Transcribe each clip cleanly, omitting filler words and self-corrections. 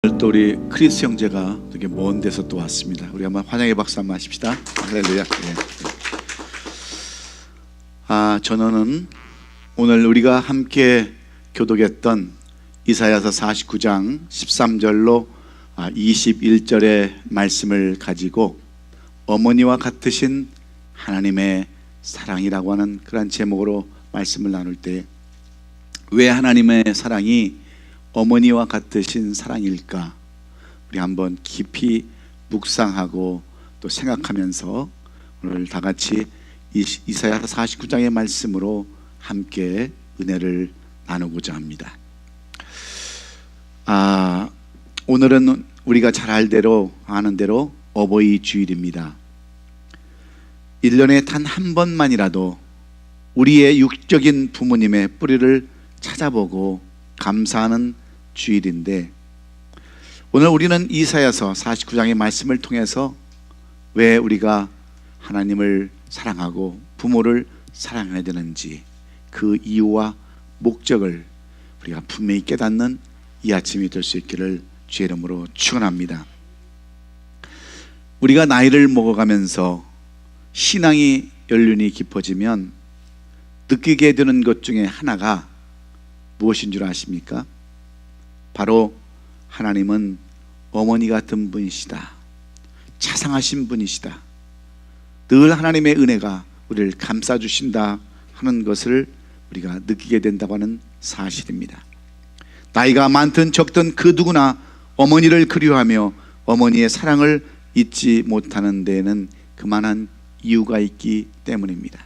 오늘 또 우리 크리스 형제가 되게 먼 데서 또 왔습니다. 우리 한번 환영의 박수 한번 하십시다. 할렐루야. 저는 오늘 우리가 함께 교독했던 이사야서 49장 13절로 21절의 말씀을 가지고 어머니와 같으신 하나님의 사랑이라고 하는 그런 제목으로 말씀을 나눌 때, 왜 하나님의 사랑이 어머니와 같으신 사랑일까? 우리 한번 깊이 묵상하고 또 생각하면서 오늘 다 같이 이사야서 49장의 말씀으로 함께 은혜를 나누고자 합니다. 오늘은 우리가 잘 아는 대로 어버이 주일입니다. 1년에 단 한 번만이라도 우리의 육적인 부모님의 뿌리를 찾아보고 감사하는 주일인데, 오늘 우리는 이사야서 49장의 말씀을 통해서 왜 우리가 하나님을 사랑하고 부모를 사랑해야 되는지, 그 이유와 목적을 우리가 분명히 깨닫는 이 아침이 될 수 있기를 주의 이름으로 축원합니다. 우리가 나이를 먹어가면서 신앙이 연륜이 깊어지면 느끼게 되는 것 중에 하나가 무엇인 줄 아십니까? 바로 하나님은 어머니 같은 분이시다, 자상하신 분이시다, 늘 하나님의 은혜가 우리를 감싸주신다 하는 것을 우리가 느끼게 된다고 하는 사실입니다. 나이가 많든 적든 그 누구나 어머니를 그리워하며 어머니의 사랑을 잊지 못하는 데에는 그만한 이유가 있기 때문입니다.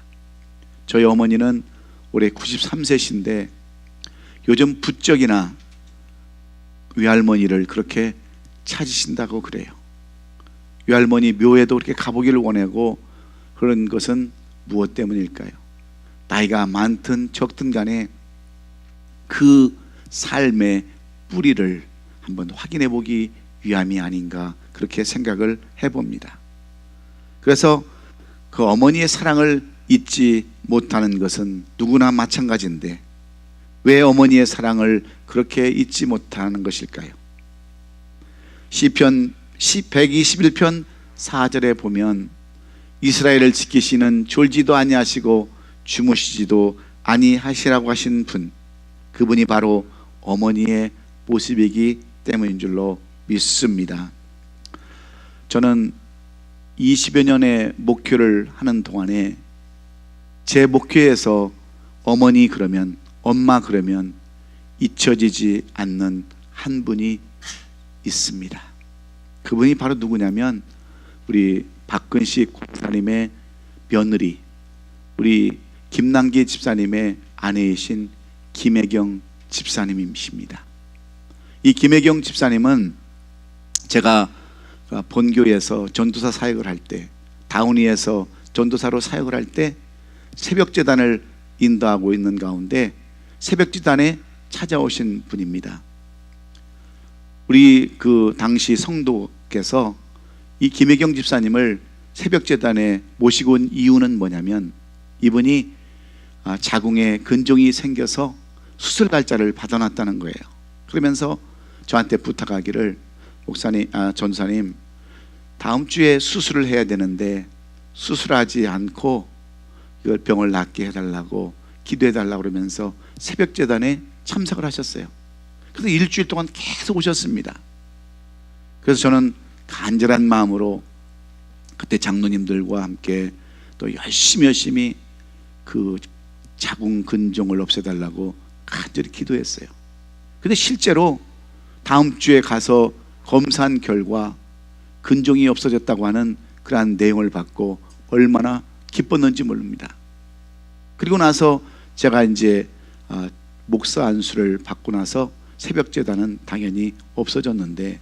저희 어머니는 올해 93세신데 요즘 부쩍이나 외할머니를 그렇게 찾으신다고 그래요. 외할머니 묘에도 그렇게 가보기를 원하고, 그런 것은 무엇 때문일까요? 나이가 많든 적든 간에 그 삶의 뿌리를 한번 확인해 보기 위함이 아닌가, 그렇게 생각을 해봅니다. 그래서 그 어머니의 사랑을 잊지 못하는 것은 누구나 마찬가지인데, 왜 어머니의 사랑을 그렇게 잊지 못하는 것일까요? 시편 121편 4절에 보면 이스라엘을 지키시는 졸지도 아니하시고 주무시지도 아니하시라고 하신 분, 그분이 바로 어머니의 모습이기 때문인 줄로 믿습니다. 저는 20여 년의 목회를 하는 동안에 제 목회에서 어머니 그러면, 엄마 그러면 잊혀지지 않는 한 분이 있습니다. 그분이 바로 누구냐면 우리 박근식 권사님의 며느리, 우리 김남기 집사님의 아내이신 김혜경 집사님이십니다. 이 김혜경 집사님은 제가 본교에서 전도사 사역을 할 때, 다운이에서 전도사로 사역을 할 때 새벽재단을 인도하고 있는 가운데 새벽재단에 찾아오신 분입니다. 우리 그 당시 성도께서 이 김혜경 집사님을 새벽재단에 모시고 온 이유는 뭐냐면, 이분이 자궁에 근종이 생겨서 수술 날짜를 받아놨다는 거예요. 그러면서 저한테 부탁하기를, 전사님, 다음 주에 수술을 해야 되는데 수술하지 않고 이걸 병을 낫게 해달라고 기도해달라고 그러면서 새벽재단에 참석을 하셨어요. 그래서 일주일 동안 계속 오셨습니다. 그래서 저는 간절한 마음으로 그때 장로님들과 함께 또 열심히 그 자궁 근종을 없애달라고 간절히 기도했어요. 근데 실제로 다음 주에 가서 검사한 결과 근종이 없어졌다고 하는 그러한 내용을 받고 얼마나 기뻤는지 모릅니다. 그리고 나서 제가 이제 목사 안수를 받고 나서 새벽재단은 당연히 없어졌는데,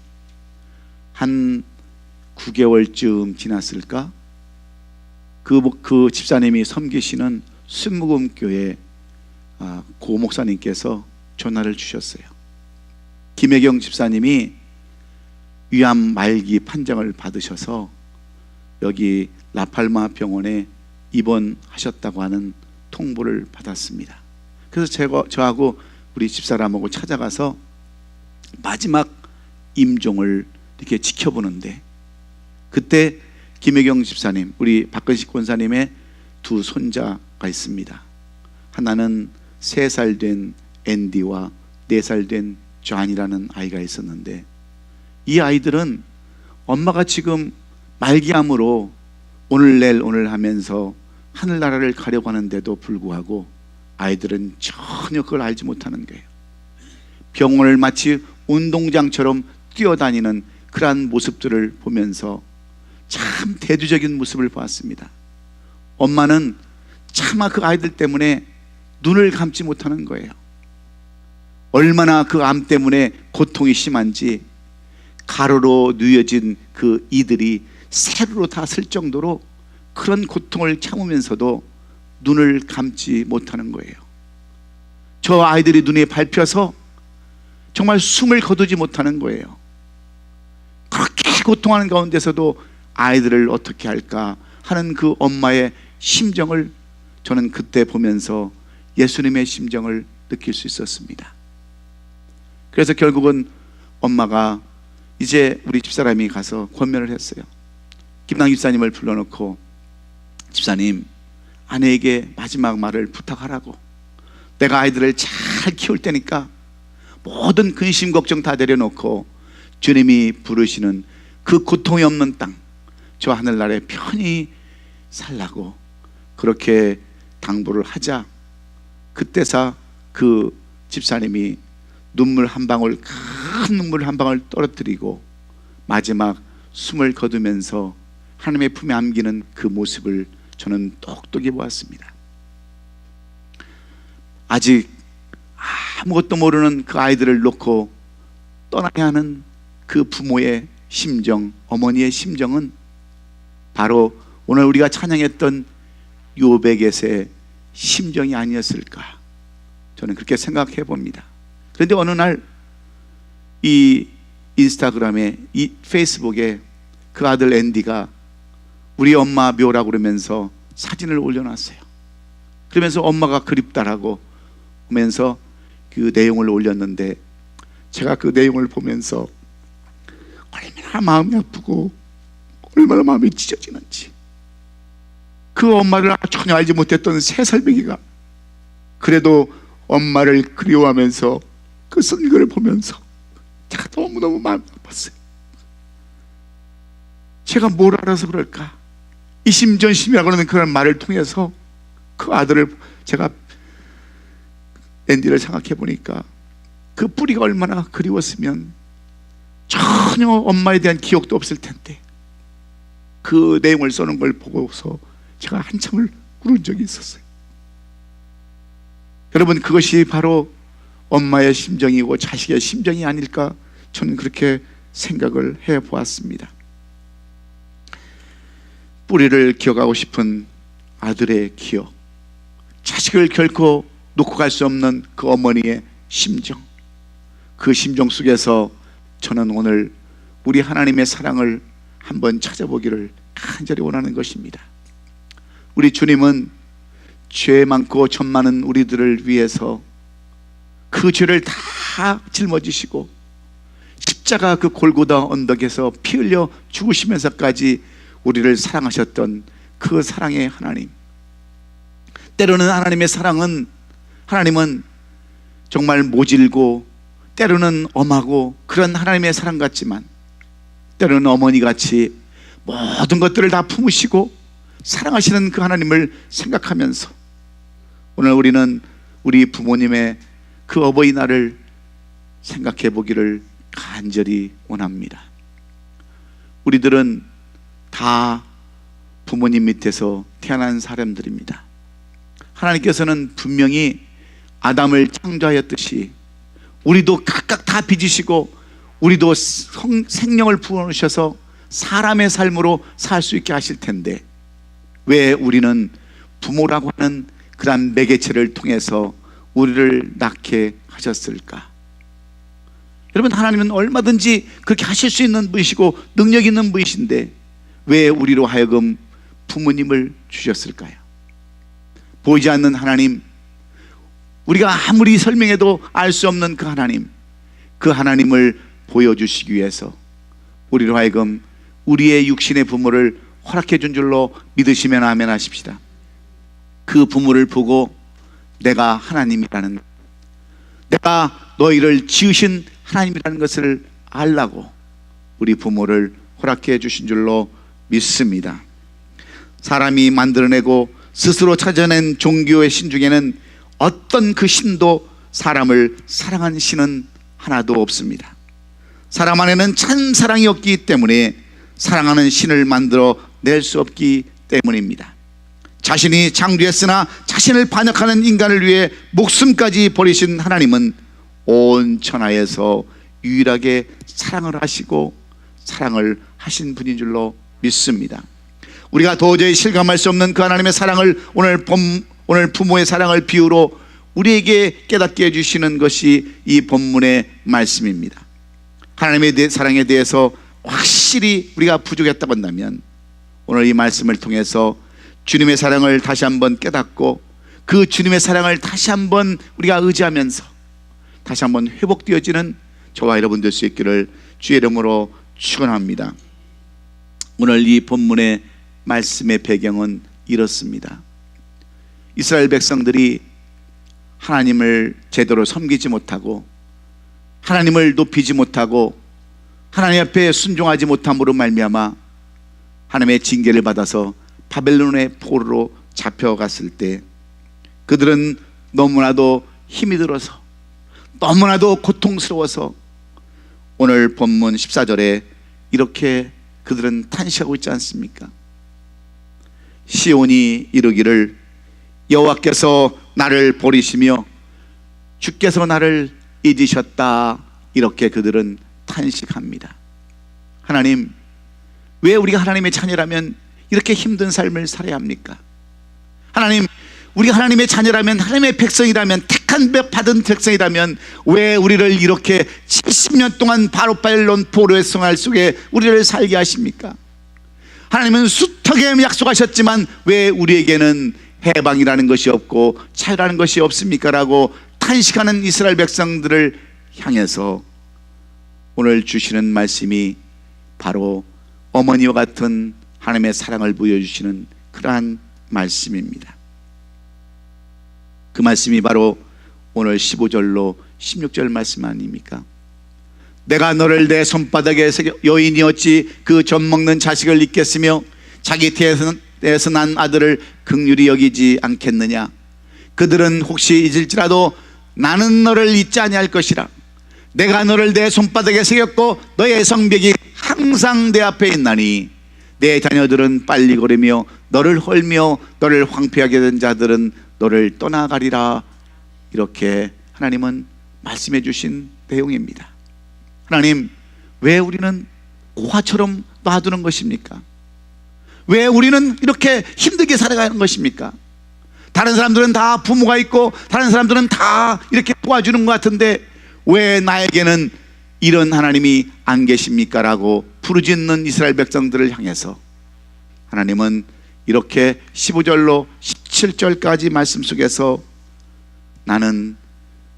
한 9개월쯤 지났을까? 그 집사님이 섬기시는 순무금교회 고 목사님께서 전화를 주셨어요. 김혜경 집사님이 위암 말기 판정을 받으셔서 여기 라팔마 병원에 입원하셨다고 하는 통보를 받았습니다. 그래서 저하고 우리 집사람하고 찾아가서 마지막 임종을 이렇게 지켜보는데, 그때 김혜경 집사님, 우리 박근식 권사님의 두 손자가 있습니다. 하나는 3살 된 앤디와 4살 된 존이라는 아이가 있었는데, 이 아이들은 엄마가 지금 말기암으로 오늘 내일 오늘 하면서 하늘나라를 가려고 하는데도 불구하고 아이들은 전혀 그걸 알지 못하는 거예요. 병원을 마치 운동장처럼 뛰어다니는 그러한 모습들을 보면서 참 대두적인 모습을 보았습니다. 엄마는 차마 그 아이들 때문에 눈을 감지 못하는 거예요. 얼마나 그 암 때문에 고통이 심한지 가로로 누여진 그 이들이 세로로 다 쓸 정도로 그런 고통을 참으면서도 눈을 감지 못하는 거예요. 저 아이들이 눈에 밟혀서 정말 숨을 거두지 못하는 거예요. 그렇게 고통하는 가운데서도 아이들을 어떻게 할까 하는 그 엄마의 심정을 저는 그때 보면서 예수님의 심정을 느낄 수 있었습니다. 그래서 결국은 엄마가 이제 우리 집사람이 가서 권면을 했어요. 김남 집사님을 불러놓고, 집사님, 아내에게 마지막 말을 부탁하라고. 내가 아이들을 잘 키울 테니까 모든 근심 걱정 다 내려놓고 주님이 부르시는 그 고통이 없는 땅, 저 하늘나라에 편히 살라고 그렇게 당부를 하자. 그때서 그 집사님이 눈물 한 방울, 큰 눈물 한 방울 떨어뜨리고 마지막 숨을 거두면서 하나님의 품에 안기는 그 모습을 저는 똑똑히 보았습니다. 아직 아무것도 모르는 그 아이들을 놓고 떠나야 하는 그 부모의 심정, 어머니의 심정은 바로 오늘 우리가 찬양했던 요백의 심정이 아니었을까, 저는 그렇게 생각해 봅니다. 그런데 어느 날 이 인스타그램에, 이 페이스북에 그 아들 앤디가 우리 엄마 묘라고 그러면서 사진을 올려놨어요. 그러면서 엄마가 그립다라고 하면서 그 내용을 올렸는데, 제가 그 내용을 보면서 얼마나 마음이 아프고 얼마나 마음이 찢어지는지, 그 엄마를 전혀 알지 못했던 3살배기가 그래도 엄마를 그리워하면서 그 쓴 글을 보면서 제가 너무너무 마음이 아팠어요. 제가 뭘 알아서 그럴까? 이심전심이라고 하는 그런 말을 통해서 그 아들을, 제가 앤디를 생각해 보니까 그 뿌리가 얼마나 그리웠으면 전혀 엄마에 대한 기억도 없을 텐데, 그 내용을 써놓은 걸 보고서 제가 한참을 울은 적이 있었어요. 여러분, 그것이 바로 엄마의 심정이고 자식의 심정이 아닐까, 저는 그렇게 생각을 해 보았습니다. 뿌리를 기억하고 싶은 아들의 기억, 자식을 결코 놓고 갈 수 없는 그 어머니의 심정, 그 심정 속에서 저는 오늘 우리 하나님의 사랑을 한번 찾아보기를 간절히 원하는 것입니다. 우리 주님은 죄 많고 점 많은 우리들을 위해서 그 죄를 다 짊어지시고 십자가 그 골고다 언덕에서 피 흘려 죽으시면서까지 우리를 사랑하셨던 그 사랑의 하나님, 때로는 하나님의 사랑은, 하나님은 정말 모질고 때로는 엄하고 그런 하나님의 사랑 같지만, 때로는 어머니같이 모든 것들을 다 품으시고 사랑하시는 그 하나님을 생각하면서 오늘 우리는 우리 부모님의 그 어버이날을 생각해 보기를 간절히 원합니다. 우리들은 다 부모님 밑에서 태어난 사람들입니다. 하나님께서는 분명히 아담을 창조하였듯이 우리도 각각 다 빚으시고 우리도 생명을 부어주셔서 사람의 삶으로 살 수 있게 하실 텐데, 왜 우리는 부모라고 하는 그러한 매개체를 통해서 우리를 낳게 하셨을까? 여러분, 하나님은 얼마든지 그렇게 하실 수 있는 분이시고 능력 있는 분이신데 왜 우리로 하여금 부모님을 주셨을까요? 보이지 않는 하나님, 우리가 아무리 설명해도 알 수 없는 그 하나님, 그 하나님을 보여주시기 위해서 우리로 하여금 우리의 육신의 부모를 허락해 준 줄로 믿으시면 아멘 하십시다. 그 부모를 보고 내가 하나님이라는, 내가 너희를 지으신 하나님이라는 것을 알라고 우리 부모를 허락해 주신 줄로 믿습니다. 사람이 만들어내고 스스로 찾아낸 종교의 신 중에는 어떤 그 신도 사람을 사랑하는 신은 하나도 없습니다. 사람 안에는 참 사랑이 없기 때문에 사랑하는 신을 만들어 낼 수 없기 때문입니다. 자신이 창조했으나 자신을 반역하는 인간을 위해 목숨까지 버리신 하나님은 온 천하에서 유일하게 사랑을 하시고 사랑을 하신 분인 줄로 믿습니다. 우리가 도저히 실감할 수 없는 그 하나님의 사랑을 오늘 부모의 사랑을 비유로 우리에게 깨닫게 해주시는 것이 이 본문의 말씀입니다. 하나님의 사랑에 대해서 확실히 우리가 부족했다고 한다면 오늘 이 말씀을 통해서 주님의 사랑을 다시 한번 깨닫고 그 주님의 사랑을 다시 한번 우리가 의지하면서 다시 한번 회복되어지는 저와 여러분 될 수 있기를 주의 이름으로 축원합니다. 오늘 이 본문의 말씀의 배경은 이렇습니다. 이스라엘 백성들이 하나님을 제대로 섬기지 못하고 하나님을 높이지 못하고 하나님 앞에 순종하지 못함으로 말미암아 하나님의 징계를 받아서 바벨론의 포로로 잡혀갔을 때 그들은 너무나도 힘이 들어서 너무나도 고통스러워서 오늘 본문 14절에 이렇게 그들은 탄식하고 있지 않습니까? 시온이 이르기를 여호와께서 나를 버리시며 주께서 나를 잊으셨다, 이렇게 그들은 탄식합니다. 하나님, 왜 우리가 하나님의 자녀라면 이렇게 힘든 삶을 살아야 합니까? 하나님, 우리가 하나님의 자녀라면, 하나님의 백성이라면, 택한 받은 백성이라면 왜 우리를 이렇게 70년 동안 바벨론 포로의 생활 속에 우리를 살게 하십니까? 하나님은 숱하게 약속하셨지만 왜 우리에게는 해방이라는 것이 없고 자유라는 것이 없습니까? 라고 탄식하는 이스라엘 백성들을 향해서 오늘 주시는 말씀이 바로 어머니와 같은 하나님의 사랑을 보여주시는 그러한 말씀입니다. 그 말씀이 바로 오늘 15절로 16절 말씀 아닙니까? 내가 너를 내 손바닥에 새겨, 여인이 어찌 그 젖 먹는 자식을 잊겠으며 자기 태에서 난 아들을 긍휼히 여기지 않겠느냐? 그들은 혹시 잊을지라도 나는 너를 잊지 아니할 것이라. 내가 너를 내 손바닥에 새겼고 너의 성벽이 항상 내 앞에 있나니 내 자녀들은 빨리 걸으며 너를 헐며 너를 황폐하게 된 자들은 너를 떠나가리라. 이렇게 하나님은 말씀해 주신 내용입니다. 하나님, 왜 우리는 고아처럼 놔두는 것입니까? 왜 우리는 이렇게 힘들게 살아가는 것입니까? 다른 사람들은 다 부모가 있고 다른 사람들은 다 이렇게 도와주는 것 같은데 왜 나에게는 이런 하나님이 안 계십니까? 라고 부르짖는 이스라엘 백성들을 향해서 하나님은 이렇게 15절로 17절까지 말씀 속에서 나는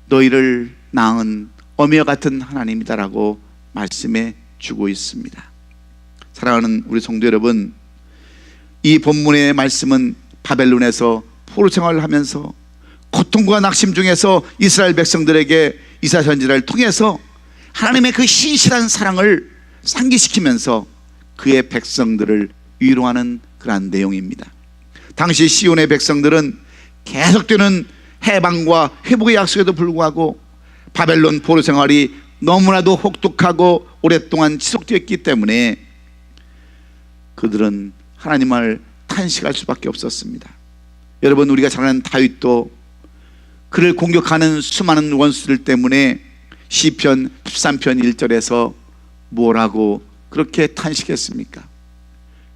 너희를 낳은 어미와 같은 하나님이다라고 말씀해 주고 있습니다. 사랑하는 우리 성도 여러분, 이 본문의 말씀은 바벨론에서 포로 생활을 하면서 고통과 낙심 중에서 이스라엘 백성들에게 이사야 선지자를 통해서 하나님의 그 신실한 사랑을 상기시키면서 그의 백성들을 위로하는 그러한 내용입니다. 당시 시온의 백성들은 계속되는 해방과 회복의 약속에도 불구하고 바벨론 포로 생활이 너무나도 혹독하고 오랫동안 지속되었기 때문에 그들은 하나님을 탄식할 수밖에 없었습니다. 여러분, 우리가 잘 아는 다윗도 그를 공격하는 수많은 원수들 때문에 시편 13편 1절에서 뭐라고 그렇게 탄식했습니까?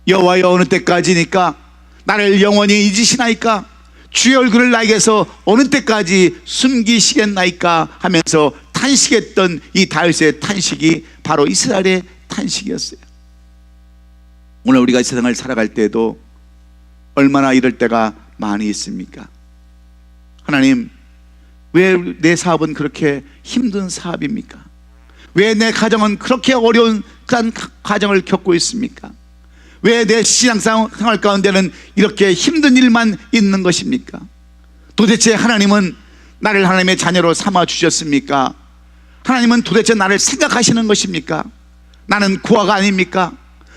여호와여, 어느 때까지니까 나를 영원히 잊으시나이까? 주의 얼굴을 나에게서 어느 때까지 숨기시겠나이까? 하면서 탄식했던 이 다윗의 탄식이 바로 이스라엘의 탄식이었어요. 오늘 우리가 이 세상을 살아갈 때도 얼마나 이럴 때가 많이 있습니까? 하나님, 왜 내 사업은 그렇게 힘든 사업입니까? 왜 내 가정은 그렇게 어려운 그런 가정을 겪고 있습니까? 왜 내 신앙생활 가운데는 이렇게 힘든 일만 있는 것입니까? 도대체 하나님은 나를 하나님의 자녀로 삼아 주셨습니까? 하나님은 도대체 나를 생각하시는 것입니까? 나는 고아가 아닙니까?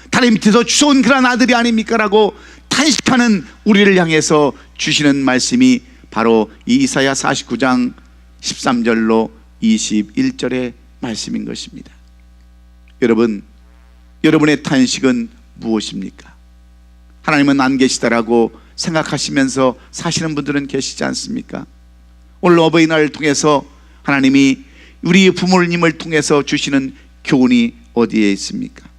다리 밑에서 주워온 그런 아들이 아닙니까? 라고 탄식하는 우리를 향해서 주시는 말씀이 바로 이 이사야 49장 13절로 21절의 말씀인 것입니다. 여러분, 여러분의 탄식은 무엇입니까? 하나님은 안 계시다라고 생각하시면서 사시는 분들은 계시지 않습니까? 오늘 어버이날을 통해서 하나님이 우리 부모님을 통해서 주시는 교훈이 어디에 있습니까?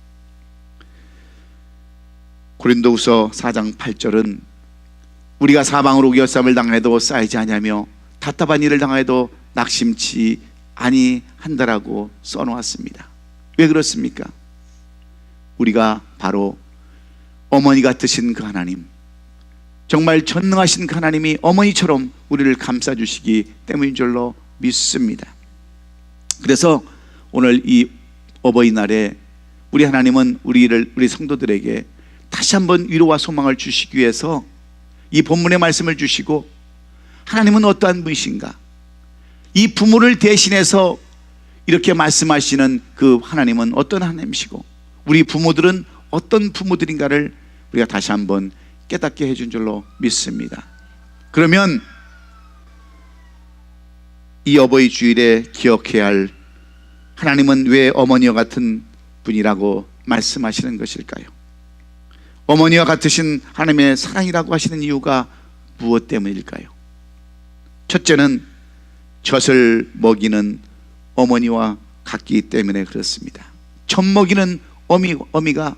고린도후서 4장 8절은 우리가 사방으로 우겨쌈을 당해도 쌓이지 아니하며 답답한 일을 당해도 낙심치 아니한다라고 써놓았습니다. 왜 그렇습니까? 우리가 바로 어머니 같으신 그 하나님, 정말 전능하신 그 하나님이 어머니처럼 우리를 감싸주시기 때문인 줄로 믿습니다. 그래서 오늘 이 어버이날에 우리 하나님은 우리 성도들에게 다시 한번 위로와 소망을 주시기 위해서 이 본문의 말씀을 주시고, 하나님은 어떠한 분이신가, 이 부모를 대신해서 이렇게 말씀하시는 그 하나님은 어떤 하나님이시고 우리 부모들은 어떤 부모들인가를 우리가 다시 한번 깨닫게 해준 줄로 믿습니다. 그러면 이 어버이 주일에 기억해야 할 하나님은 왜 어머니와 같은 분이라고 말씀하시는 것일까요? 어머니와 같으신 하나님의 사랑이라고 하시는 이유가 무엇 때문일까요? 첫째는 젖을 먹이는 어머니와 같기 때문에 그렇습니다. 젖 먹이는 어미가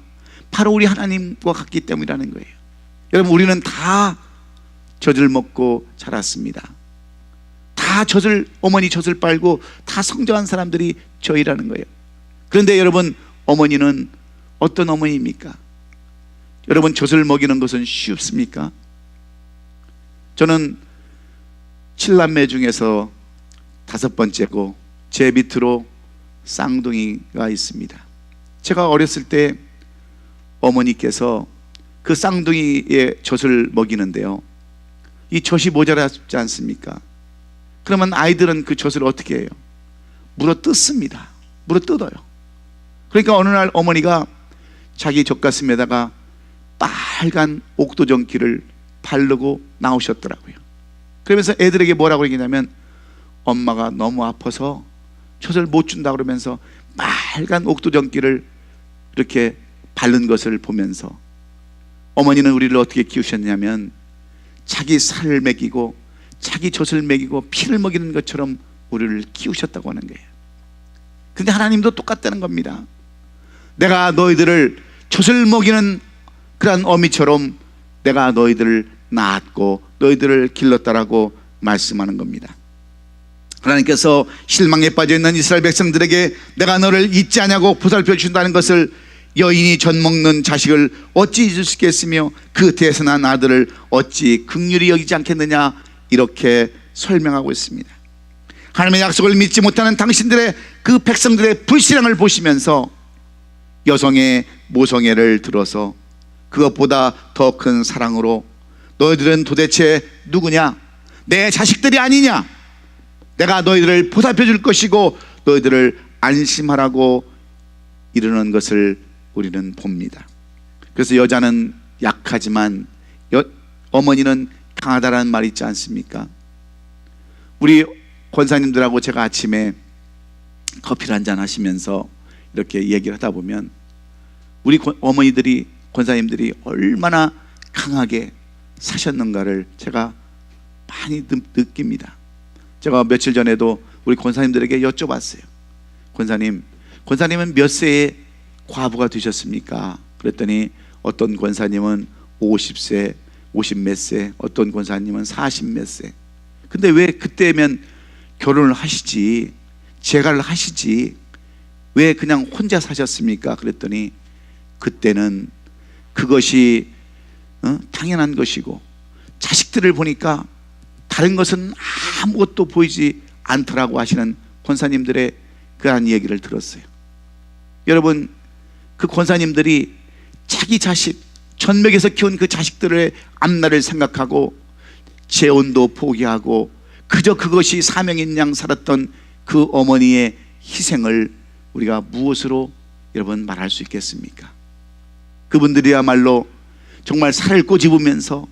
바로 우리 하나님과 같기 때문이라는 거예요. 여러분, 우리는 다 젖을 먹고 자랐습니다. 다 어머니 젖을 빨고 다 성장한 사람들이 저희라는 거예요. 그런데 여러분, 어머니는 어떤 어머니입니까? 여러분, 젖을 먹이는 것은 쉽습니까? 저는 7남매 중에서 5번째고 제 밑으로 쌍둥이가 있습니다. 제가 어렸을 때 어머니께서 그 쌍둥이의 젖을 먹이는데요, 이 젖이 모자라지 않습니까? 그러면 아이들은 그 젖을 어떻게 해요? 물어 뜯습니다. 물어 뜯어요. 그러니까 어느 날 어머니가 자기 젖가슴에다가 빨간 옥도전기를 바르고 나오셨더라고요. 그러면서 애들에게 뭐라고 얘기냐면, 엄마가 너무 아파서 젖을 못 준다 그러면서 빨간 옥도전기를 이렇게 바른 것을 보면서, 어머니는 우리를 어떻게 키우셨냐면 자기 살을 먹이고 자기 젖을 먹이고 피를 먹이는 것처럼 우리를 키우셨다고 하는 거예요. 근데 하나님도 똑같다는 겁니다. 내가 너희들을 젖을 먹이는 그런 어미처럼 내가 너희들을 낳았고 너희들을 길렀다라고 말씀하는 겁니다. 하나님께서 실망에 빠져있는 이스라엘 백성들에게 내가 너를 잊지 않냐고 보살펴 주신다는 것을, 여인이 젖 먹는 자식을 어찌 잊을 수 있겠으며 그 태어난 아들을 어찌 긍휼히 여기지 않겠느냐, 이렇게 설명하고 있습니다. 하나님의 약속을 믿지 못하는 당신들의 그 백성들의 불신앙을 보시면서 여성의 모성애를 들어서 그것보다 더 큰 사랑으로 너희들은 도대체 누구냐? 내 자식들이 아니냐? 내가 너희들을 보살펴 줄 것이고 너희들을 안심하라고 이르는 것을 우리는 봅니다. 그래서 여자는 약하지만 어머니는 강하다라는 말이 있지 않습니까? 우리 권사님들하고 제가 아침에 커피를 한잔 하시면서 이렇게 얘기를 하다 보면 우리 어머니들이, 권사님들이 얼마나 강하게 사셨는가를 제가 많이 느낍니다. 제가 며칠 전에도 우리 권사님들에게 여쭤봤어요. 권사님은 몇 세에 과부가 되셨습니까? 그랬더니 어떤 권사님은 50세, 50 몇 세, 어떤 권사님은 40 몇 세. 근데 왜 그때면 결혼을 하시지, 재가를 하시지, 왜 그냥 혼자 사셨습니까? 그랬더니 그때는 그것이 당연한 것이고, 자식들을 보니까 다른 것은 아무것도 보이지 않더라고 하시는 권사님들의 그런 얘기를 들었어요. 여러분, 그 권사님들이 자기 자식, 전맥에서 키운 그 자식들의 앞날을 생각하고 재혼도 포기하고 그저 그것이 사명인 양 살았던 그 어머니의 희생을 우리가 무엇으로 여러분 말할 수 있겠습니까? 그분들이야말로 정말 살을 꼬집으면서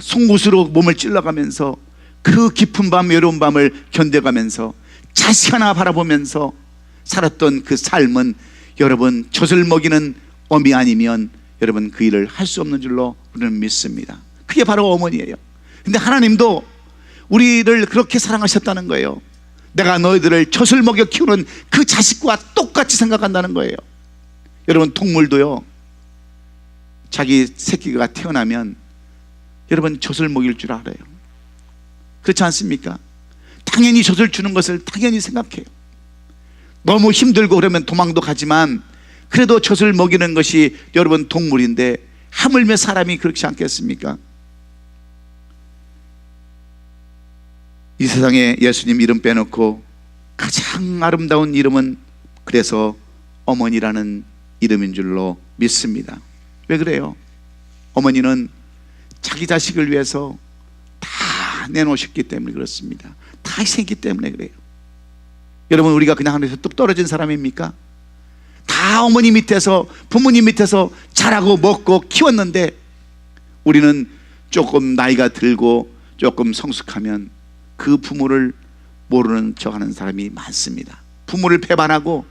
송곳으로 몸을 찔러가면서 그 깊은 밤, 외로운 밤을 견뎌가면서 자식 하나 바라보면서 살았던 그 삶은 여러분 젖을 먹이는 어미 아니면 여러분 그 일을 할 수 없는 줄로 우리는 믿습니다. 그게 바로 어머니예요. 근데 하나님도 우리를 그렇게 사랑하셨다는 거예요. 내가 너희들을 젖을 먹여 키우는 그 자식과 똑같이 생각한다는 거예요. 여러분, 동물도요, 자기 새끼가 태어나면 여러분 젖을 먹일 줄 알아요. 그렇지 않습니까? 당연히 젖을 주는 것을 당연히 생각해요. 너무 힘들고 그러면 도망도 가지만 그래도 젖을 먹이는 것이 여러분 동물인데 하물며 사람이 그렇지 않겠습니까? 이 세상에 예수님 이름 빼놓고 가장 아름다운 이름은 그래서 어머니라는 이름인 줄로 믿습니다. 왜 그래요? 어머니는 자기 자식을 위해서 다 내놓으셨기 때문에 그렇습니다. 다 희생했기 때문에 그래요. 여러분, 우리가 그냥 하늘에서 뚝 떨어진 사람입니까? 다 어머니 밑에서, 부모님 밑에서 자라고 먹고 키웠는데 우리는 조금 나이가 들고 조금 성숙하면 그 부모를 모르는 척하는 사람이 많습니다. 부모를 배반하고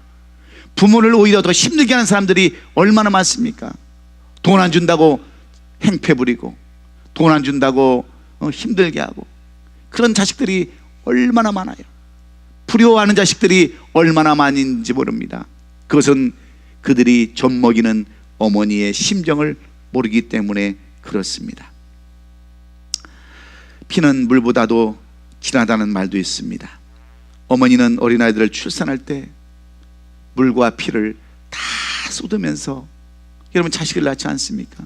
부모를 오히려 더 힘들게 하는 사람들이 얼마나 많습니까? 돈 안 준다고 행패 부리고 돈 안 준다고 힘들게 하고 그런 자식들이 얼마나 많아요. 불효하는 자식들이 얼마나 많은지 모릅니다. 그것은 그들이 젖 먹이는 어머니의 심정을 모르기 때문에 그렇습니다. 피는 물보다도 진하다는 말도 있습니다. 어머니는 어린아이들을 출산할 때 물과 피를 다 쏟으면서 여러분 자식을 낳지 않습니까?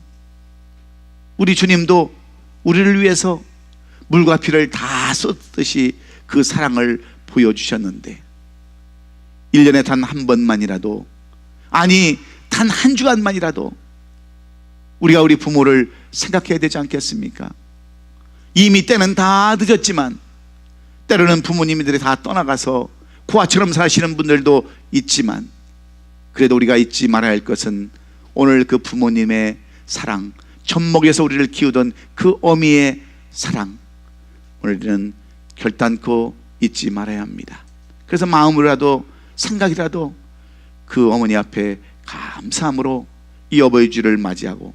우리 주님도 우리를 위해서 물과 피를 다 쏟듯이 그 사랑을 보여주셨는데 1년에 단 한 번만이라도, 아니 단 한 주간만이라도 우리가 우리 부모를 생각해야 되지 않겠습니까? 이미 때는 다 늦었지만 때로는 부모님들이 다 떠나가서 고아처럼 사시는 분들도 있지만 그래도 우리가 잊지 말아야 할 것은 오늘 그 부모님의 사랑, 젖먹여서 우리를 키우던 그 어미의 사랑, 우리는 결단코 잊지 말아야 합니다. 그래서 마음으로라도 생각이라도 그 어머니 앞에 감사함으로 이 어버이 주를 맞이하고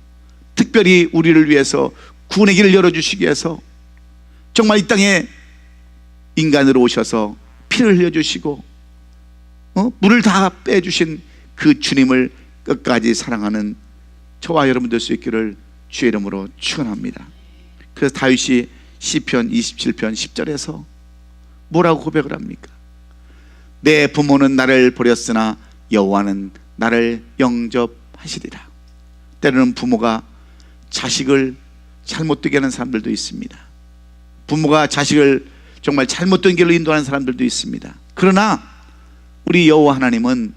특별히 우리를 위해서 구원의 길을 열어주시기 위해서 정말 이 땅에 인간으로 오셔서 피를 흘려주시고 물을 다 빼주신 그 주님을 끝까지 사랑하는 저와 여러분 될 수 있기를 주의 이름으로 축원합니다. 그래서 다윗이 시편 27편 10절에서 뭐라고 고백을 합니까? 내 부모는 나를 버렸으나 여호와는 나를 영접하시리라. 때로는 부모가 자식을 잘못되게 하는 사람들도 있습니다. 부모가 자식을 정말 잘못된 길로 인도하는 사람들도 있습니다. 그러나 우리 여호와 하나님은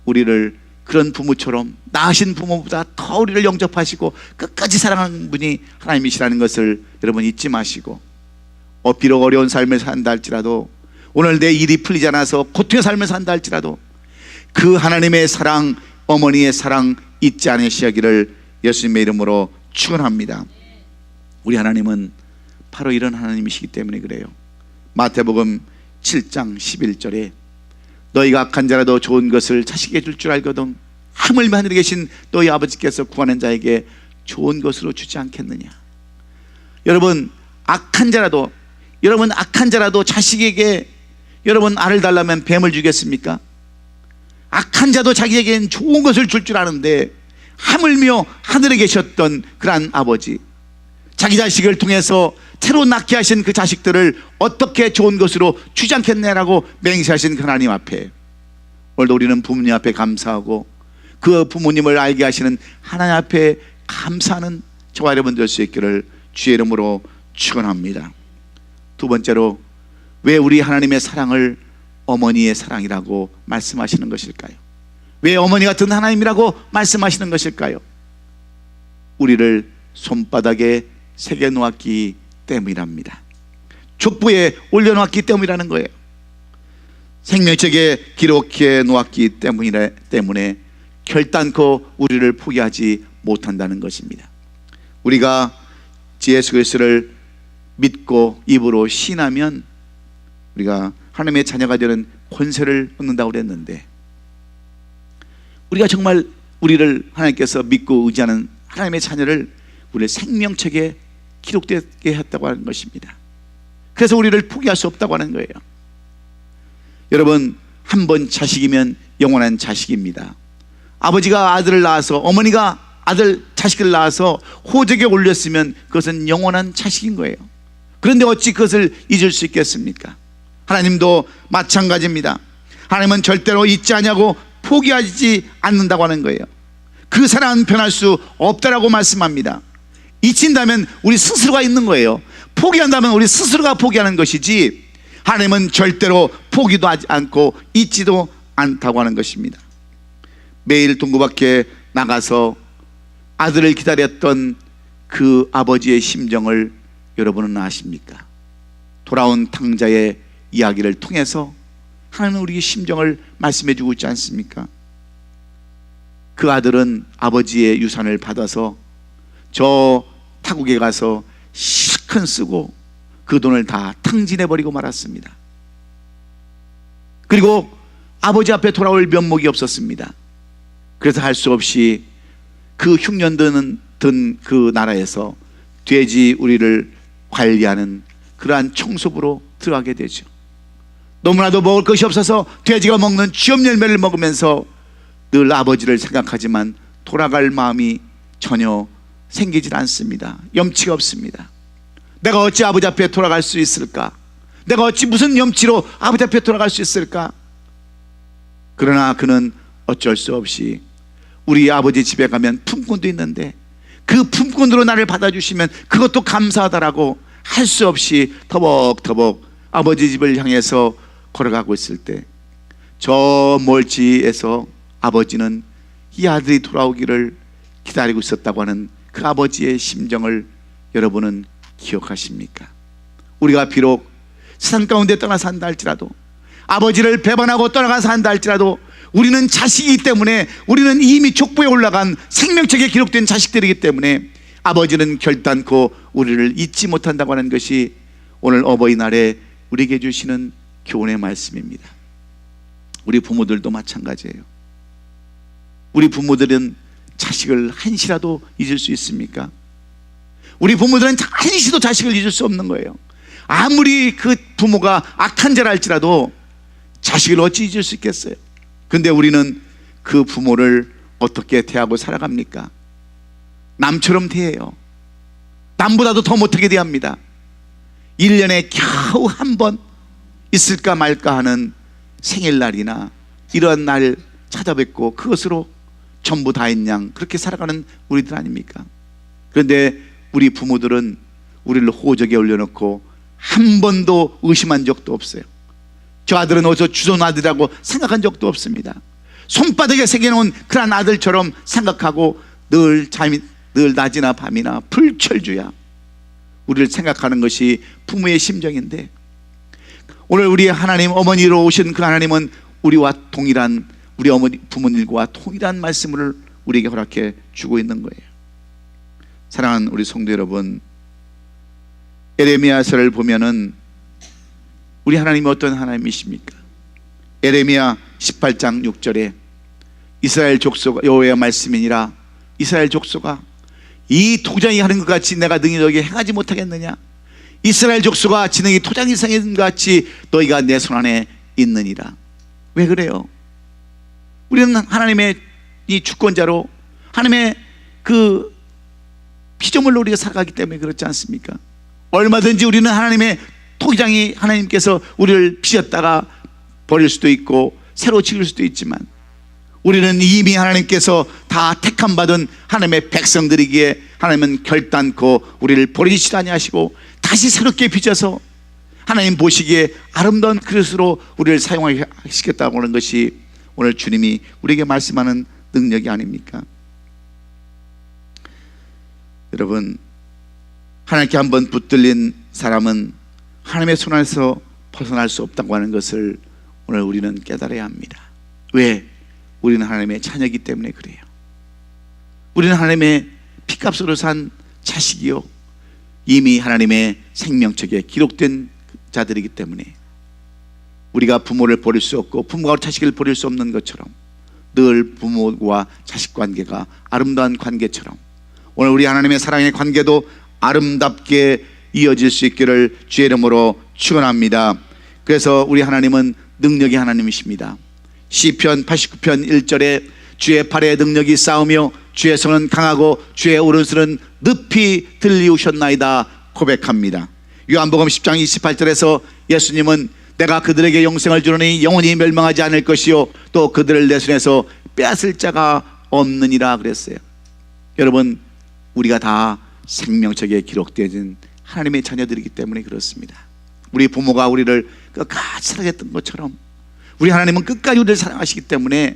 우리를 그런 부모처럼 낳으신 부모보다 더 우리를 영접하시고 끝까지 사랑하는 분이 하나님이시라는 것을 여러분 잊지 마시고, 비록 어려운 삶을 산다 할지라도, 오늘 내 일이 풀리지 않아서 고통의 삶을 산다 할지라도 그 하나님의 사랑, 어머니의 사랑 잊지 않으시기를 예수님의 이름으로 축원합니다. 우리 하나님은 바로 이런 하나님이시기 때문에 그래요. 마태복음 7장 11절에 너희가 악한 자라도 좋은 것을 자식에게 줄 줄 알거든 하물며 하늘에 계신 너희 아버지께서 구하는 자에게 좋은 것으로 주지 않겠느냐. 여러분, 악한 자라도, 여러분 악한 자라도 자식에게 여러분 알을 달라면 뱀을 주겠습니까? 악한 자도 자기에겐 좋은 것을 줄 줄 아는데 하물며 하늘에 계셨던 그러한 아버지, 자기 자식을 통해서 새로 낳게 하신 그 자식들을 어떻게 좋은 것으로 주지 않겠냐라고 맹세하신 그 하나님 앞에 오늘도 우리는 부모님 앞에 감사하고 그 부모님을 알게 하시는 하나님 앞에 감사하는 저와 여러분 될 수 있기를 주의 이름으로 축원합니다. 두 번째로, 왜 우리 하나님의 사랑을 어머니의 사랑이라고 말씀하시는 것일까요? 왜 어머니 같은 하나님이라고 말씀하시는 것일까요? 우리를 손바닥에 새겨 놓았기 때문이랍니다. 족부에 올려놓았기 때문이라는 거예요. 생명책에 기록해 놓았기 때문에 결단코 우리를 포기하지 못한다는 것입니다. 우리가 예수 그리스도를 믿고 입으로 신하면 우리가 하나님의 자녀가 되는 권세를 얻는다고 그랬는데, 우리가 정말 우리를 하나님께서 믿고 의지하는 하나님의 자녀를 우리의 생명책에 기록되게 했다고 하는 것입니다. 그래서 우리를 포기할 수 없다고 하는 거예요. 여러분, 한 번 자식이면 영원한 자식입니다. 아버지가 아들을 낳아서, 어머니가 자식을 낳아서 호적에 올렸으면 그것은 영원한 자식인 거예요. 그런데 어찌 그것을 잊을 수 있겠습니까? 하나님도 마찬가지입니다. 하나님은 절대로 잊지 않냐고 포기하지 않는다고 하는 거예요. 그 사랑은 변할 수 없다라고 말씀합니다. 잊힌다면 우리 스스로가 있는 거예요. 포기한다면 우리 스스로가 포기하는 것이지, 하나님은 절대로 포기도 하지 않고 잊지도 않다고 하는 것입니다. 매일 동구밖에 나가서 아들을 기다렸던 그 아버지의 심정을 여러분은 아십니까? 돌아온 탕자의 이야기를 통해서 하나님은 우리의 심정을 말씀해 주고 있지 않습니까? 그 아들은 아버지의 유산을 받아서 저 타국에 가서 실컷 쓰고 그 돈을 다 탕진해 버리고 말았습니다. 그리고 아버지 앞에 돌아올 면목이 없었습니다. 그래서 할 수 없이 그 흉년 든 그 나라에서 돼지 우리를 관리하는 그러한 청소부로 들어가게 되죠. 너무나도 먹을 것이 없어서 돼지가 먹는 쥐염 열매를 먹으면서 늘 아버지를 생각하지만 돌아갈 마음이 전혀 생기질 않습니다. 염치가 없습니다. 내가 어찌 아버지 앞에 돌아갈 수 있을까? 내가 어찌 무슨 염치로 아버지 앞에 돌아갈 수 있을까? 그러나 그는 어쩔 수 없이 우리 아버지 집에 가면 품꾼도 있는데 그 품꾼으로 나를 받아주시면 그것도 감사하다라고 할 수 없이 터벅터벅 아버지 집을 향해서 걸어가고 있을 때, 저 멀지에서 아버지는 이 아들이 돌아오기를 기다리고 있었다고 하는 그 아버지의 심정을 여러분은 기억하십니까? 우리가 비록 세상 가운데 떠나서 산다 할지라도, 아버지를 배반하고 떠나가서 산다 할지라도, 우리는 자식이기 때문에, 우리는 이미 족보에 올라간 생명책에 기록된 자식들이기 때문에 아버지는 결단코 우리를 잊지 못한다고 하는 것이 오늘 어버이날에 우리에게 주시는 교훈의 말씀입니다. 우리 부모들도 마찬가지예요. 우리 부모들은 자식을 한시라도 잊을 수 있습니까? 우리 부모들은 한시도 자식을 잊을 수 없는 거예요. 아무리 그 부모가 악한 자라 할지라도 자식을 어찌 잊을 수 있겠어요? 근데 우리는 그 부모를 어떻게 대하고 살아갑니까? 남처럼 대해요. 남보다도 더 못하게 대합니다. 1년에 겨우 한 번 있을까 말까 하는 생일날이나 이런 날 찾아뵙고 그것으로 전부 다인 양 그렇게 살아가는 우리들 아닙니까? 그런데 우리 부모들은 우리를 호적에 올려놓고 한 번도 의심한 적도 없어요. 저 아들은 어디서 주워온 아들이라고 생각한 적도 없습니다. 손바닥에 새겨놓은 그런 아들처럼 생각하고 늘 낮이나 밤이나 불철주야 우리를 생각하는 것이 부모의 심정인데, 오늘 우리 하나님 어머니로 오신 그 하나님은 우리와 동일한, 우리 어머니 부모님과 동일한 말씀을 우리에게 허락해 주고 있는 거예요. 사랑하는 우리 성도 여러분, 에레미야서를 보면은 우리 하나님이 어떤 하나님이십니까? 에레미야 18장 6절에 이스라엘 족속아, 여호와의 말씀이니라, 이스라엘 족속아, 이 토장이 하는 것 같이 내가 능히 너에게 행하지 못하겠느냐? 이스라엘 족속아, 지능이 토장이 생긴 것 같이 너희가 내 손 안에 있느니라. 왜 그래요? 우리는 하나님의 이 주권자로, 하나님의 그 피조물로 우리가 살아가기 때문에 그렇지 않습니까? 얼마든지 우리는 하나님의 토기장이, 하나님께서 우리를 빚었다가 버릴 수도 있고 새로 지을 수도 있지만, 우리는 이미 하나님께서 다 택함 받은 하나님의 백성들이기에 하나님은 결단코 우리를 버리시지 아니하시고 다시 새롭게 빚어서 하나님 보시기에 아름다운 그릇으로 우리를 사용하시겠다고 하는 것이 오늘 주님이 우리에게 말씀하는 능력이 아닙니까? 여러분, 하나님께 한번 붙들린 사람은 하나님의 손안에서 벗어날 수 없다고 하는 것을 오늘 우리는 깨달아야 합니다. 왜? 우리는 하나님의 자녀이기 때문에 그래요. 우리는 하나님의 피값으로 산 자식이요, 이미 하나님의 생명책에 기록된 자들이기 때문에 우리가 부모를 버릴 수 없고 부모가 자식을 버릴 수 없는 것처럼 늘 부모와 자식 관계가 아름다운 관계처럼 오늘 우리 하나님의 사랑의 관계도 아름답게 이어질 수 있기를 주의 이름으로 축원합니다. 그래서 우리 하나님은 능력의 하나님이십니다. 시편 89편 1절에 주의 팔에 능력이 쌓으며 주의 손은 강하고 주의 오른손은 늪이 들리우셨나이다 고백합니다. 요한복음 10장 28절에서 예수님은 내가 그들에게 영생을 주노니 영원히 멸망하지 않을 것이요 또 그들을 내 손에서 빼앗을 자가 없느니라 그랬어요. 여러분, 우리가 다 생명책에 기록되어진 하나님의 자녀들이기 때문에 그렇습니다. 우리 부모가 우리를 끝까지 사랑했던 것처럼 우리 하나님은 끝까지 우리를 사랑하시기 때문에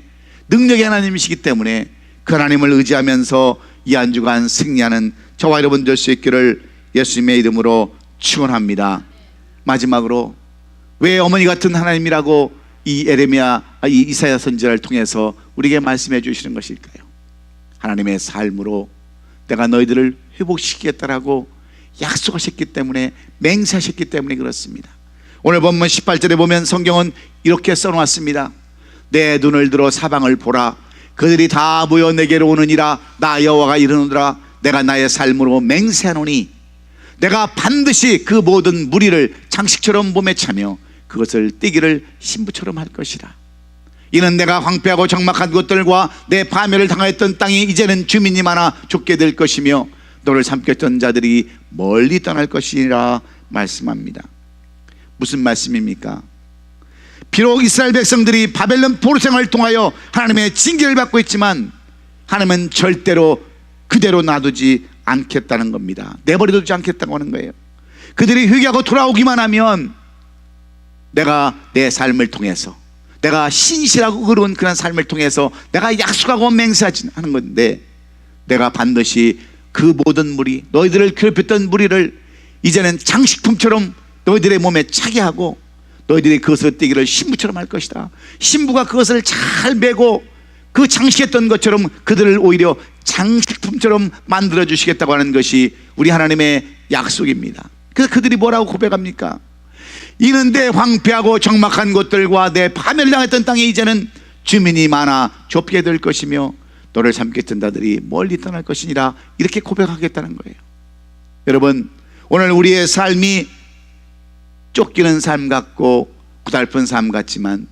능력의 하나님이시기 때문에 그 하나님을 의지하면서 이 한 주간 승리하는 저와 여러분 될 수 있기를 예수님의 이름으로 축원합니다. 마지막으로 왜 어머니 같은 하나님이라고 이 이사야 선지자를 통해서 우리에게 말씀해 주시는 것일까요? 하나님의 삶으로 내가 너희들을 회복시키겠다라고 약속하셨기 때문에, 맹세하셨기 때문에 그렇습니다. 오늘 본문 18절에 보면 성경은 이렇게 써놓았습니다. 내 눈을 들어 사방을 보라. 그들이 다 모여 내게로 오느니라. 나 여호와가 이르노라. 내가 나의 삶으로 맹세하노니 내가 반드시 그 모든 무리를 장식처럼 몸에 차며 그것을 띠기를 신부처럼 할 것이라. 이는 내가 황폐하고 적막한 곳들과 내 파멸을 당하였던 땅이 이제는 주민이 많아 좁게 될 것이며 너를 삼켰던 자들이 멀리 떠날 것이라 말씀합니다. 무슨 말씀입니까? 비록 이스라엘 백성들이 바벨론 포로생활을 통하여 하나님의 징계를 받고 있지만 하나님은 절대로 그대로 놔두지 않겠다는 겁니다. 내버려두지 않겠다고 하는 거예요. 그들이 회개하고 돌아오기만 하면 내가 내 삶을 통해서, 내가 신실하고 의로운 그런 삶을 통해서 내가 약속하고 맹세하는 건데, 내가 반드시 그 모든 무리, 너희들을 괴롭혔던 무리를 이제는 장식품처럼 너희들의 몸에 차게 하고 너희들이 그것을 띠기를 신부처럼 할 것이다. 신부가 그것을 잘 메고 그 장식했던 것처럼 그들을 오히려 장식품처럼 만들어 주시겠다고 하는 것이 우리 하나님의 약속입니다. 그래서 그들이 뭐라고 고백합니까? 이는 내 황폐하고 적막한 곳들과 내 파멸을 당했던 땅에 이제는 주민이 많아 좁게 될 것이며 너를 삼켰던 자들이 멀리 떠날 것이니라. 이렇게 고백하겠다는 거예요. 여러분, 오늘 우리의 삶이 쫓기는 삶 같고 고달픈 삶 같지만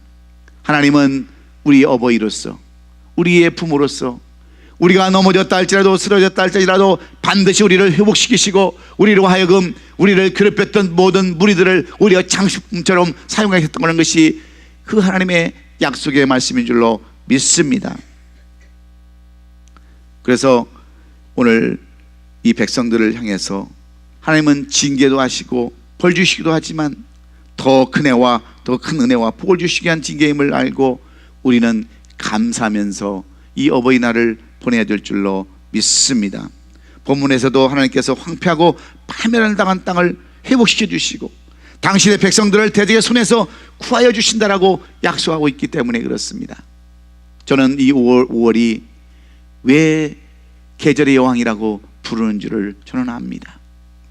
하나님은 우리 어버이로서, 우리의 부모로서 우리가 넘어졌다 할지라도 쓰러졌다 할지라도 반드시 우리를 회복시키시고 우리로 하여금 우리를 괴롭혔던 모든 무리들을 오히려 장식품처럼 사용하셨던 것이 그 하나님의 약속의 말씀인 줄로 믿습니다. 그래서 오늘 이 백성들을 향해서 하나님은 징계도 하시고 벌 주시기도 하지만 더 큰 애와 더 큰 은혜와 복을 주시기 위한 징계임을 알고 우리는 감사하면서 이 어버이날을 보내야 될 줄로 믿습니다. 본문에서도 하나님께서 황폐하고 파멸을 당한 땅을 회복시켜 주시고 당신의 백성들을 대적의 손에서 구하여 주신다라고 약속하고 있기 때문에 그렇습니다. 저는 이 5월이 왜 계절의 여왕이라고 부르는 줄을 저는 압니다.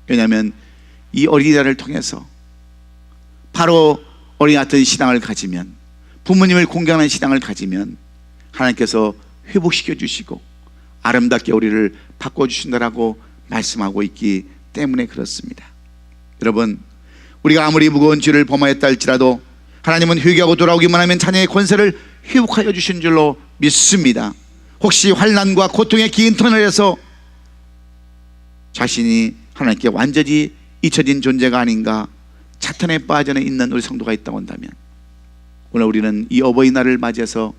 왜냐하면 이 어린이날을 통해서 바로 어린이 같은 신앙을 가지면, 부모님을 공경하는 신앙을 가지면 하나님께서 회복시켜 주시고 아름답게 우리를 바꿔주신다라고 말씀하고 있기 때문에 그렇습니다. 여러분, 우리가 아무리 무거운 죄를 범하였다 할지라도 하나님은 회개하고 돌아오기만 하면 자녀의 권세를 회복하여 주신 줄로 믿습니다. 혹시 환난과 고통의 긴 터널에서 자신이 하나님께 완전히 잊혀진 존재가 아닌가 차탄에 빠져 있는 우리 성도가 있다고 한다면 오늘 우리는 이 어버이날을 맞이해서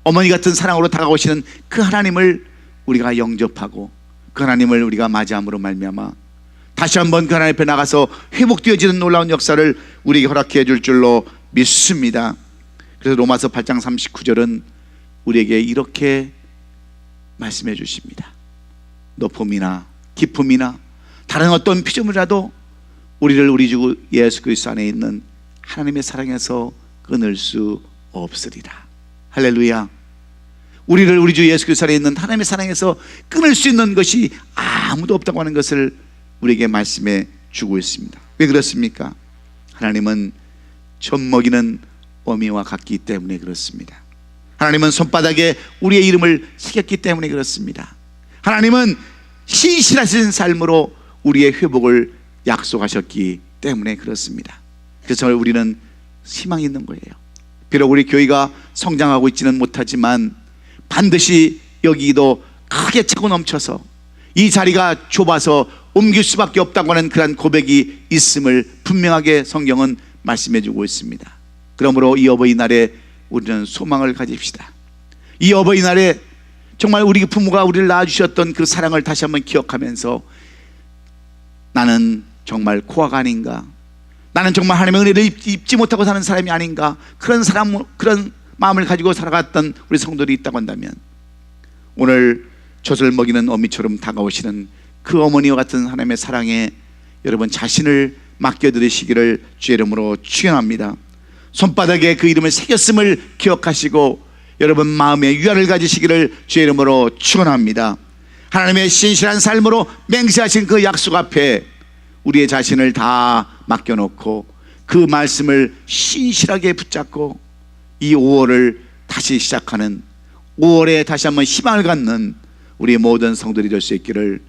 어머니 같은 사랑으로 다가오시는 그 하나님을 우리가 영접하고 그 하나님을 우리가 맞이함으로 말미암아 다시 한번 그 하나님 앞에 나가서 회복되어지는 놀라운 역사를 우리에게 허락해 줄 줄로 믿습니다. 그래서 로마서 8장 39절은 우리에게 이렇게 말씀해 주십니다. 높음이나 깊음이나 다른 어떤 피조물이라도 우리를 우리 주 예수 그리스도 안에 있는 하나님의 사랑에서 끊을 수 없으리라. 할렐루야. 우리를 우리 주 예수 그리스도 안에 있는 하나님의 사랑에서 끊을 수 있는 것이 아무도 없다고 하는 것을 우리에게 말씀해 주고 있습니다. 왜 그렇습니까? 하나님은 젖먹이는 어미와 같기 때문에 그렇습니다. 하나님은 손바닥에 우리의 이름을 새겼기 때문에 그렇습니다. 하나님은 신실하신 삶으로 우리의 회복을 약속하셨기 때문에 그렇습니다. 그래서 우리는 희망이 있는 거예요. 비록 우리 교회가 성장하고 있지는 못하지만 반드시 여기도 크게 차고 넘쳐서 이 자리가 좁아서 옮길 수밖에 없다고 하는 그런 고백이 있음을 분명하게 성경은 말씀해 주고 있습니다. 그러므로 이 어버이날에 우리는 소망을 가집시다. 이 어버이날에 정말 우리 부모가 우리를 낳아주셨던 그 사랑을 다시 한번 기억하면서 나는 정말 코아가 아닌가, 나는 정말 하나님의 은혜를 입지 못하고 사는 사람이 아닌가, 그런 마음을 가지고 살아갔던 우리 성도들이 있다고 한다면 오늘 젖을 먹이는 어미처럼 다가오시는 그 어머니와 같은 하나님의 사랑에 여러분 자신을 맡겨드리시기를 주의 이름으로 축원합니다. 손바닥에 그 이름을 새겼음을 기억하시고 여러분 마음에 유한을 가지시기를 주의 이름으로 축원합니다. 하나님의 신실한 삶으로 맹세하신 그 약속 앞에 우리의 자신을 다 맡겨놓고 그 말씀을 신실하게 붙잡고 이 5월을 다시 시작하는, 5월에 다시 한번 희망을 갖는 우리 모든 성도들이 될 수 있기를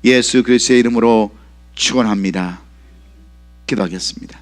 예수 그리스도의 이름으로 축원합니다. 기도하겠습니다.